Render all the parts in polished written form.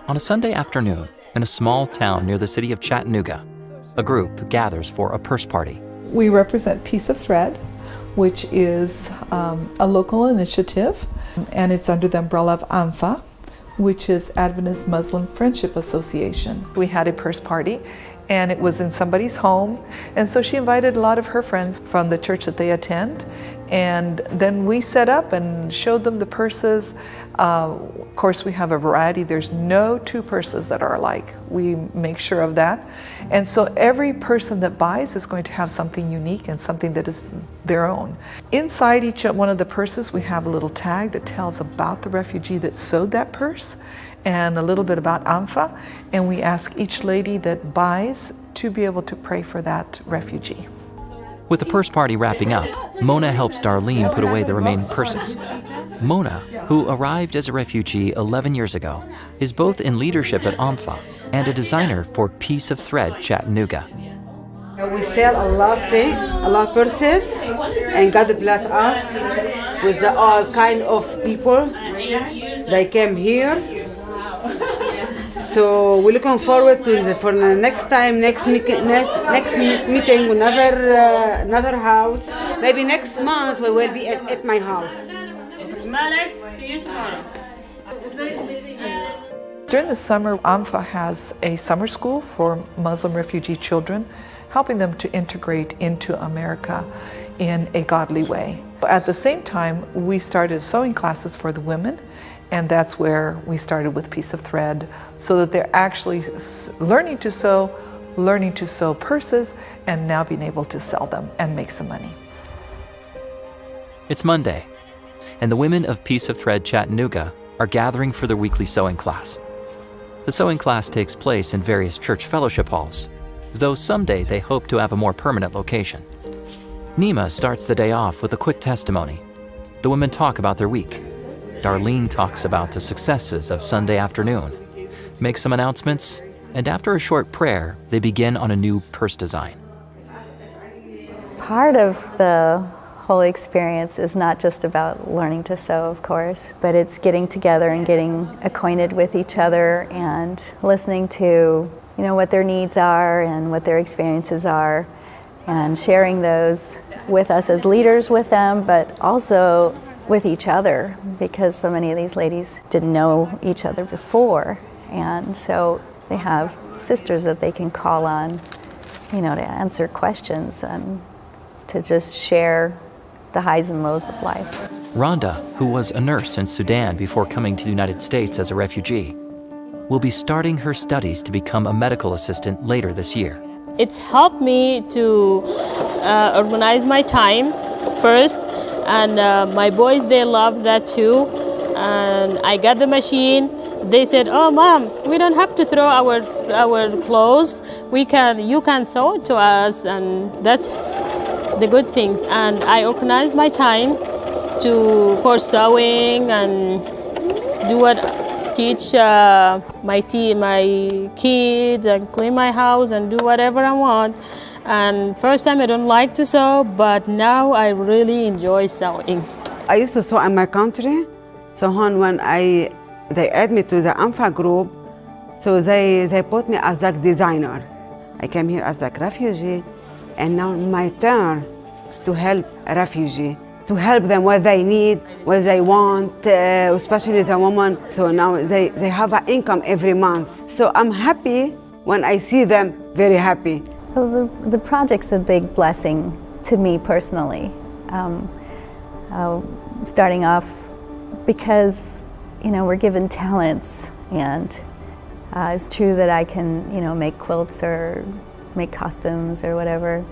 On a Sunday afternoon, in a small town near the city of Chattanooga, a group gathers for a purse party. We represent Piece of Thread, which is a local initiative, and it's under the umbrella of AMFA, which is Adventist Muslim Friendship Association. We had a purse party, and it was in somebody's home, and so she invited a lot of her friends from the church that they attend, and then we set up and showed them the purses. Of course, we have a variety. There's no two purses that are alike. We make sure of that. And so every person that buys is going to have something unique and something that is their own. Inside each one of the purses, we have a little tag that tells about the refugee that sewed that purse and a little bit about AMFA. And we ask each lady that buys to be able to pray for that refugee. With the purse party wrapping up, Mona helps Darlene put away the remaining purses. Mona, who arrived as a refugee 11 years ago, is both in leadership at AMFA and a designer for Piece of Thread Chattanooga. We sell a lot of purses, and God bless us with all kind of people. They came here. So we're looking forward to for the next time, next meeting, another house. Maybe next month we will be at my house. Malik, see you tomorrow. During the summer, AMFA has a summer school for Muslim refugee children, helping them to integrate into America in a godly way. At the same time, we started sewing classes for the women, and that's where we started with Piece of Thread, so that they're actually learning to sew purses, and now being able to sell them and make some money. It's Monday, and the women of Piece of Thread Chattanooga are gathering for their weekly sewing class. The sewing class takes place in various church fellowship halls, though someday they hope to have a more permanent location. Nima starts the day off with a quick testimony. The women talk about their week. Darlene talks about the successes of Sunday afternoon, makes some announcements, and after a short prayer, they begin on a new purse design. Part of the whole experience is not just about learning to sew, of course, but it's getting together and getting acquainted with each other and listening to, what their needs are and what their experiences are, and sharing those with us as leaders with them, but also with each other, because so many of these ladies didn't know each other before, and so they have sisters that they can call on, to answer questions and to just share the highs and lows of life. Rhonda, who was a nurse in Sudan before coming to the United States as a refugee, will be starting her studies to become a medical assistant later this year. It's helped me to organize my time first, and my boys, they love that too. And I got the machine. They said, "Oh, Mom, we don't have to throw our clothes. You can sew it to us," and that's the good things. And I organize my time for sewing and teach my kids and clean my house and do whatever I want. And first time I don't like to sew, but now I really enjoy sewing. I used to sew in my country, so when they add me to the AMFA group, so they put me as a designer. I came here as a refugee, and now my turn to help a refugee, to help them what they need, what they want, especially the woman. So now they have an income every month. So I'm happy when I see them very happy. Well, the project's a big blessing to me personally. Starting off because, we're given talents, and it's true that I can, make quilts or make costumes or whatever,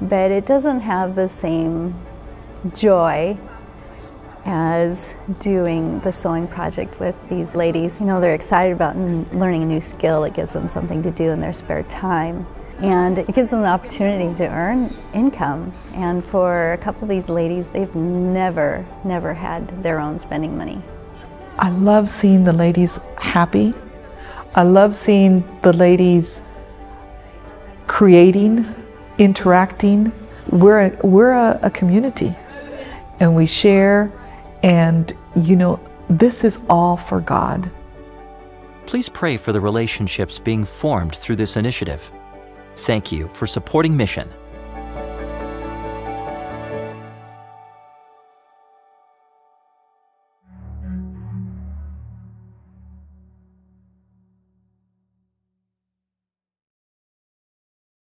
but it doesn't have the same joy as doing the sewing project with these ladies. They're excited about learning a new skill. It gives them something to do in their spare time. And it gives them an opportunity to earn income. And for a couple of these ladies, they've never had their own spending money. I love seeing the ladies happy. I love seeing the ladies creating, interacting. We're a community, and we share, and this is all for God. Please pray for the relationships being formed through this initiative. Thank you for supporting Mission